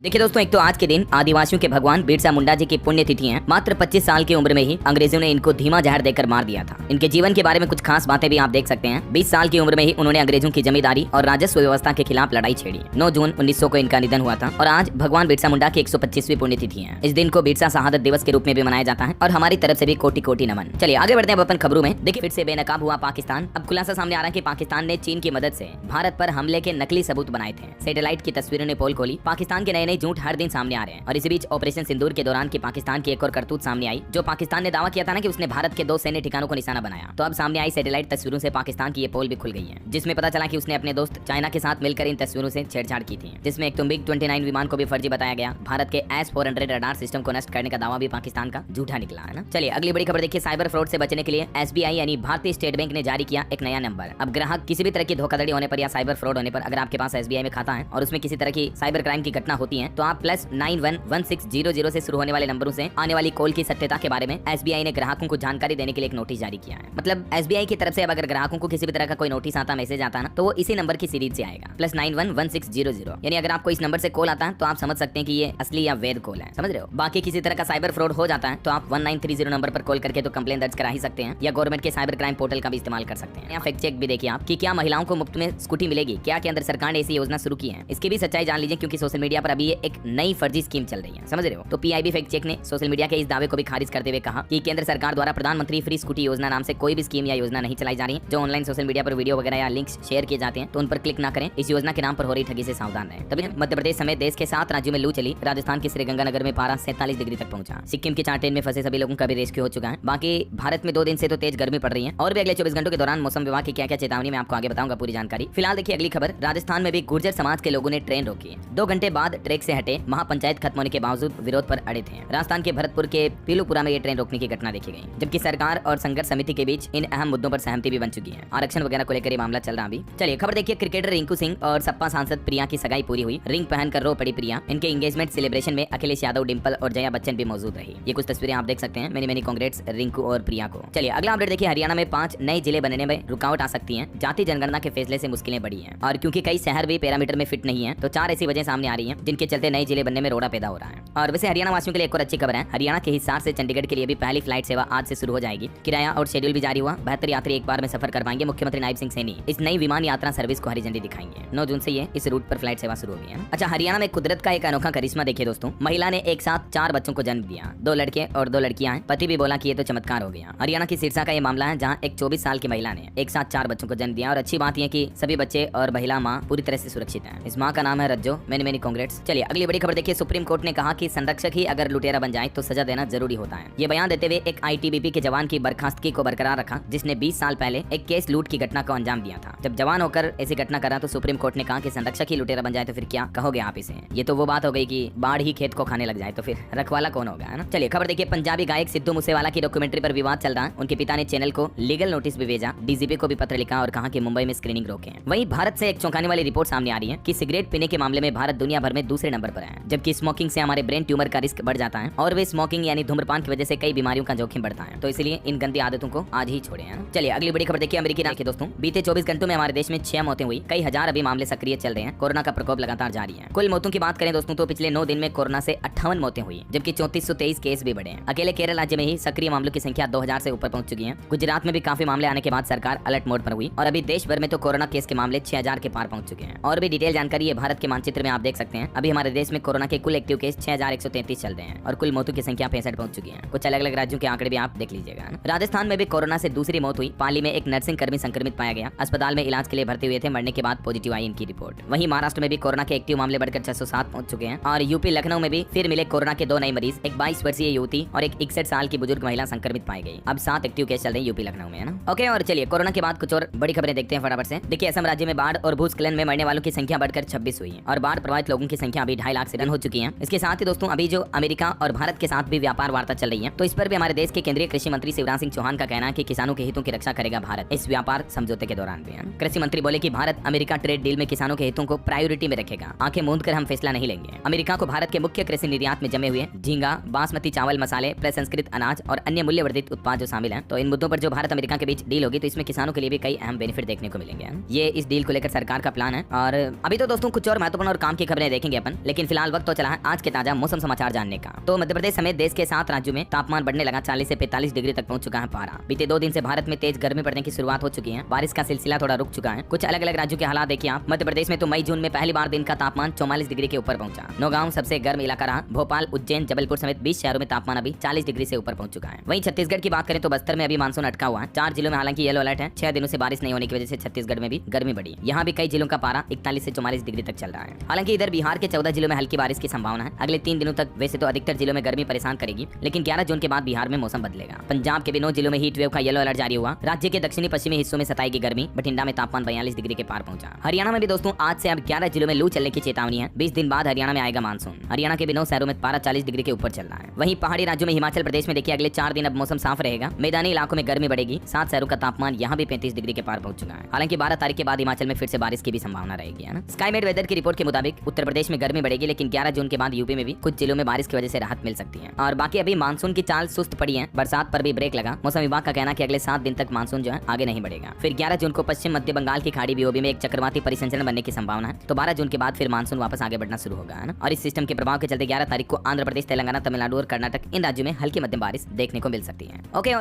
देखिए दोस्तों, एक तो आज के दिन आदिवासियों के भगवान बिरसा मुंडा जी की पुण्यतिथि है। मात्र 25 साल की उम्र में ही अंग्रेजों ने इनको धीमा जहर देकर मार दिया था। इनके जीवन के बारे में कुछ खास बातें भी आप देख सकते हैं। 20 साल की उम्र में ही उन्होंने अंग्रेजों की जमींदारी और राजस्व व्यवस्था के खिलाफ लड़ाई छेड़ी। 9 जून 1900 को इनका निधन हुआ था और आज भगवान बिरसा मुंडा की 125वीं पुण्यतिथि है। इस दिन को बिरसा शहादत दिवस के रूप में भी मनाया जाता है और हमारी तरफ से भी कोटि कोटि नमन। चलिए आगे बढ़ते हैं अपन खबरों में। देखिए, फिर से बेनकाब हुआ पाकिस्तान। अब खुलासा सामने आ रहा है कि पाकिस्तान ने चीन की मदद से भारत पर हमले के नकली सबूत बनाए थे। सैटेलाइट की तस्वीरों ने पोल खोली। पाकिस्तान के नए झूठ हर दिन सामने आ रहे हैं और इसी बीच ऑपरेशन सिंदूर के दौरान की पाकिस्तान की एक और करतूत सामने आई। जो पाकिस्तान ने दावा किया था ना कि उसने भारत के 2 सैन्य ठिकानों को निशाना बनाया, तो अब सामने आई सैटेलाइट तस्वीरों से पाकिस्तान की ये पोल भी खुल गई है, जिसमें पता चला कि उसने अपने दोस्त चाइना के साथ मिलकर इन तस्वीरों से छेड़छाड़ की थी, जिसमें एक मिग 29 विमान को भी फर्जी बताया गया। भारत के S-400 रडार सिस्टम को नष्ट करने का दावा भी पाकिस्तान का झूठा निकला है ना। चलिए अगली बड़ी खबर देखिए। साइबर फ्रॉड से बचने के लिए SBI यानी भारतीय स्टेट बैंक ने जारी किया एक नया नंबर। अब ग्राहक किसी भी तरह की धोखाधड़ी होने पर या साइबर फ्रॉड होने पर अगर आपके पास SBI में खाता है और उसमें किसी तरह की साइबर क्राइम की घटना होती है, तो आप +911600 से शुरू होने वाले नंबरों से आने वाली कॉल की सत्यता के बारे में SBI ने ग्राहकों को जानकारी देने के लिए एक नोटिस जारी किया है। मतलब SBI की तरफ से अब अगर ग्राहकों को किसी भी तरह का कोई नोटिस आता, मैसेज आता ना, तो वो इसी नंबर की सीरीज से आएगा +911600। यानी अगर आपको इस नंबर से कॉल आता है तो आप समझ सकते हैं कि ये असली या वैध कॉल है। समझ रहे हो। बाकी किसी तरह का साइबर फ्रॉड हो जाता है तो आप 1930 नंबर पर कॉल करके तो कंप्लेन दर्ज करा ही सकते हैं, या गवर्नमेंट के साइबर क्राइम पोर्टल का भी इस्तेमाल कर सकते हैं। या फैक्ट चेक भी देखिए आप कि क्या महिलाओं को मुफ्त में स्कूटी मिलेगी, क्या केंद्र सरकार ने ऐसी योजना शुरू की है, इसकी भी सच्चाई जान लीजिए, क्योंकि सोशल मीडिया पर अभी ये एक नई फर्जी स्कीम चल रही है। समझ रहे हो। तो PIB फैक्ट चेक ने सोशल मीडिया के इस दावे को भी खारिज करते हुए कहा कि केंद्र सरकार द्वारा प्रधानमंत्री फ्री स्कूटी योजना नाम से कोई भी स्कीम या योजना नहीं चलाई जा रही है। जो ऑनलाइन सोशल मीडिया पर वीडियो वगैरह या लिंक्स शेयर किए जाते हैं तो उन पर क्लिक ना करें। इस योजना के नाम पर हो रही ठगी से सावधान रहें। तभी मध्य प्रदेश समेत देश के 7 राज्यों में लू चली। राजस्थान के श्रीगंगानगर में पारा 47 डिग्री तक पहुंचा। सिक्किम के चार्टेन में फंसे सभी लोगों का भी रेस्क्यू हो चुका है। बाकी भारत में 2 दिन से तो तेज गर्मी पड़ रही है और भी अगले 24 घंटों के दौरान मौसम विभाग की क्या क्या चेतावनी मैं आपको आगे बताऊंगा पूरी जानकारी। फिलहाल देखिए अगली खबर। राजस्थान में भी गुर्जर समाज के लोगों ने ट्रेन रोकी। 2 घंटे बाद ट्रैक से हटे। महापंचायत खत्म होने के बावजूद विरोध पर अड़े थे। राजस्थान के भरतपुर के पीलूपुरा में ये ट्रेन रोकने की घटना देखी गई, जबकि सरकार और संघर्ष समिति के बीच इन अहम मुद्दों पर सहमति भी बन चुकी है। आरक्षण वगैरह को लेकर ये मामला चल रहा अभी। चलिए खबर देखिए। क्रिकेटर रिंकू सिंह और सपा सांसद प्रिया की सगाई पूरी हुई। रिंग पहनकर रो पड़ी प्रिया। इनके एंगेजमेंट सेलिब्रेशन में अखिलेश यादव, डिंपल और जया बच्चन भी मौजूद रही। ये कुछ तस्वीरें आप देख सकते हैं। मेनी कांग्रेट्स रिंकू और प्रिया को। चलिए अगला अपडेट देखिए। हरियाणा में 5 नए जिले बनने में रुकावट आ सकती है। जाति जनगणना के फैसले से मुश्किलें बढ़ी हैं और क्योंकि कई शहर भी पैरामीटर में फिट नहीं है, तो 4 ऐसी वजह सामने आ रही है जिनके चलते नए जिले बनने में रोड़ा पैदा हो रहा है। और वैसे हरियाणा वासियों के लिए एक और अच्छी खबर है। हरियाणा के हिसार से चंडीगढ़ के लिए भी पहली फ्लाइट सेवा आज से शुरू हो जाएगी। किराया और शेड्यूल भी जारी हुआ। 72 यात्री एक बार में सफर कर पाएंगे। मुख्यमंत्री नायब सिंह सैनी इस नई विमान यात्रा सर्विस को हरी झंडी दिखाएंगे। 9 जून से ये इस रूट पर फ्लाइट सेवा शुरू होगी। अच्छा, हरियाणा में कुदरत का एक अनोखा करिश्मा देखिए दोस्तों। महिला ने एक साथ 4 बच्चों को जन्म दिया। 2 लड़के और 2 लड़कियां हैं। पति भी बोला कि ये तो चमत्कार हो गया। हरियाणा की सिरसा का ये मामला है, जहां एक 24 साल की महिला ने एक साथ 4 बच्चों को जन्म दिया। और अच्छी बात यह कि सभी बच्चे और महिला माँ पूरी तरह से सुरक्षित है। इस माँ का नाम है रज्जो। Many congrats. चलिए अगली बड़ी खबर देखिए। सुप्रीम कोर्ट ने कहा कि संरक्षक ही अगर लुटेरा बन जाए तो सजा देना जरूरी होता है। ये बयान देते हुए एक ITBP के जवान की बर्खास्तगी को बरकरार रखा, जिसने 20 साल पहले एक केस लूट की घटना को अंजाम दिया था। जब जवान होकर ऐसी घटना करा तो सुप्रीम कोर्ट ने कहा कि संरक्षक ही लुटेरा बन जाए तो फिर क्या कहोगे आप इसे। ये तो वो बात हो गई कि बाढ़ ही खेत को खाने लग जाए तो फिर रखवाला कौन होगा, है ना। चलिए खबर देखिए। पंजाबी गायक सिद्धू मूसेवाला की डॉक्यूमेंट्री पर विवाद चल रहा है। उनके पिता ने चैनल को लीगल नोटिस भी भेजा। DGP को भी पत्र लिखा और कहा कि मुंबई में स्क्रीनिंग रोकें। वहीं भारत से एक चौंकाने वाली रिपोर्ट सामने आ रही है कि सिगरेट पीने के मामले में भारत दुनिया भर में दूसरे नंबर पर है, जबकि स्मोकिंग से हमारे ब्रेन ट्यूमर का रिस्क बढ़ जाता है और वे स्मोकिंग यानी धूम्रपान की वजह से कई बीमारियों का जोखिम बढ़ता है। तो इसलिए इन गंदी आदतों को आज ही छोड़ें। चलिए अगली बड़ी खबर देखिए। अमेरिकी के दोस्तों, बीते 24 घंटों में हमारे देश में 6 मौतें हुई। कई हजार अभी मामले सक्रिय चल रहे हैं। कोरोना का प्रकोप लगातार जारी है। कुल मौतों की बात करें दोस्तों तो पिछले 9 दिन में कोरोना से 58 मौतें हुई, जबकि 3423 केस भी बढ़े हैं। अकेले केरल राज्य में ही सक्रिय मामलों की संख्या 2000 से ऊपर पहुंच चुकी है। गुजरात में भी काफी मामले आने के बाद सरकार अलर्ट मोड पर हुई और अभी देश भर में तो कोरोना केस के मामले 6000 के पार पहुंच चुके हैं। और भी डिटेल जानकारी है भारत के मानचित्र में आप देख सकते हैं। अभी हमारे देश में कोरोना के कुल एक्टिव केस 6133 चल रहे हैं और कुल मौतों की संख्या 65 पहुंच चुकी है। कुछ अलग अलग राज्यों के आंकड़े भी आप देख लीजिएगा। राजस्थान में भी कोरोना से दूसरी मौत हुई। पाली में एक नर्सिंग कर्मी संक्रमित पाया गया। अस्पताल में इलाज के लिए भर्ती हुए थे। मरने के बाद पॉजिटिव आई इनकी रिपोर्ट। वहीं महाराष्ट्र में भी कोरोना के एक्टिव मामले बढ़कर 607 पहुंच चुके हैं। और यूपी लखनऊ में भी फिर मिले कोरोना के 2 नए मरीज। एक 22 वर्षीय युवती और एक 61 साल की बुजुर्ग महिला संक्रमित पाई गई। अब 7 एक्टिव केस चल रहे हैं यूपी लखनऊ में, है ना। ओके, और चलिए कोरोना के बाद कुछ और बड़ी खबरें देखते हैं फटाफट से। देखिए असम राज्य में बाढ़ और भूस्खलन में मरने वालों की संख्या बढ़कर 26 हुई है और बाढ़ प्रभावित लोगों की संख्या अभी 2.5 लाख से हो चुकी है। इसके साथ ही दोस्तों अभी जो अमेरिका और भारत के साथ भी व्यापार वार्ता चल रही है, तो इस पर भी हमारे देश के केंद्रीय कृषि मंत्री शिवराज सिंह चौहान का कहना है कि किसानों के हितों की रक्षा करेगा भारत इस व्यापार समझौते के दौरान भी। कृषि मंत्री बोले कि भारत अमेरिका ट्रेड डील में किसानों के हितों को प्रायोरिटी में रखेगा। आंखें मूंद कर हम फैसला नहीं लेंगे। अमेरिका को भारत के मुख्य कृषि निर्यात में जमे हुए झींगा, बासमती चावल, मसाले, प्रसंस्कृत अनाज और अन्य मूल्य वर्धित उत्पाद जो शामिल हैं, तो इन मुद्दों पर जो भारत अमेरिका के बीच डील होगी तो इसमें किसानों के लिए भी कई अहम बेनिफिट देखने को मिलेंगे। ये इस डील को लेकर सरकार का प्लान है। और अभी तो दोस्तों कुछ और महत्वपूर्ण और काम की खबरें देखेंगे अपन। अपन, लेकिन फिलहाल वक्त तो चला है आज के ताजा मौसम समाचार जानने का। तो मध्य प्रदेश समेत देश के 7 राज्यों में तापमान बढ़ने लगा, 40 से 45 डिग्री तक पहुंच चुका है पारा। बीते 2 दिन से भारत में तेज गर्मी पड़ने की शुरुआत हो चुकी है। बारिश का सिलसिला थोड़ा रुक चुका है। कुछ अलग अलग राज्यों के हालात देखिए आप। मध्य प्रदेश में तो मई जून में पहली बार दिन का तापमान 44 डिग्री के ऊपर पहुंचा। नौगांव सबसे गर्म इलाका रहा। भोपाल, उज्जैन, जबलपुर समेत 20 शहरों में तापमान अभी 40 डिग्री से ऊपर पहुंच चुका है। वहीं छत्तीसगढ़ की बात करें तो बस्तर में अभी मानसून अटका हुआ है। 4 जिलों में हालांकि येलो अलर्ट है। 6 दिनों से बारिश नहीं होने की वजह से छत्तीसगढ़ में भी गर्मी बढ़ी। यहाँ भी कई जिलों का पारा 41 से 44 डिग्री तक चल रहा है। हालांकि इधर बिहार के 14 जिलों में हल्की बारिश की संभावना है। अगले 3 दिनों तक वैसे तो अधिकतर जिलों में गर्मी परेशान करेगी, लेकिन 11 जून के बाद बिहार में मौसम बदलेगा। पंजाब के भी 9 जिलों में हीट वेव का येलो अलर्ट जारी हुआ। राज्य के दक्षिणी पश्चिमी हिस्सों में सताएगी गर्मी। बठिंडा में तापमान 42 डिग्री के पार पहुंचा। हरियाणा में भी दोस्तों आज से अब 11 जिलों में लू चलने की चेतावनी है। 20 दिन बाद हरियाणा में आएगा मानसून। हरियाणा के भी 9 शहरों में पारा 40 डिग्री के ऊपर चल रहा है। वहीं पहाड़ी राज्यों में हिमाचल प्रदेश में देखिए अगले 4 दिन अब मौसम साफ रहेगा। मैदानी इलाकों में गर्मी बढ़ेगी। 7 शहरों का तापमान यहाँ भी 35 डिग्री के पार पहुंच चुका है। हालांकि 12 तारीख के बाद हिमाचल में फिर से बारिश की भी संभावना रहेगी, है ना। स्काईमेट वेदर की रिपोर्ट के मुताबिक उत्तर प्रदेश में गर्मी बढ़ेगी, लेकिन 11 जून के बाद यूपी में भी कुछ जिलों में बारिश की वजह से राहत मिल सकती है। और बाकी अभी मानसून की चाल सुस्त पड़ी है। बरसात पर भी ब्रेक लगा। मौसम विभाग का कहना है कि अगले 7 दिन तक मानसून जो है आगे नहीं बढ़ेगा। फिर 11 जून को पश्चिम मध्य बंगाल की खाड़ी बीओबी में एक चक्रवाती परिसंचरण बनने की संभावना है। तो 12 जून के बाद फिर मानसून वापस आगे बढ़ना शुरू होगा, है ना। और इस सिस्टम के प्रभाव के चलते 11 तारीख को आंध्र प्रदेश, तेलंगाना, तमिलनाडु और कर्नाटक इन राज्यों में हल्की मध्यम बारिश देखने को मिल सकती है। ओके। और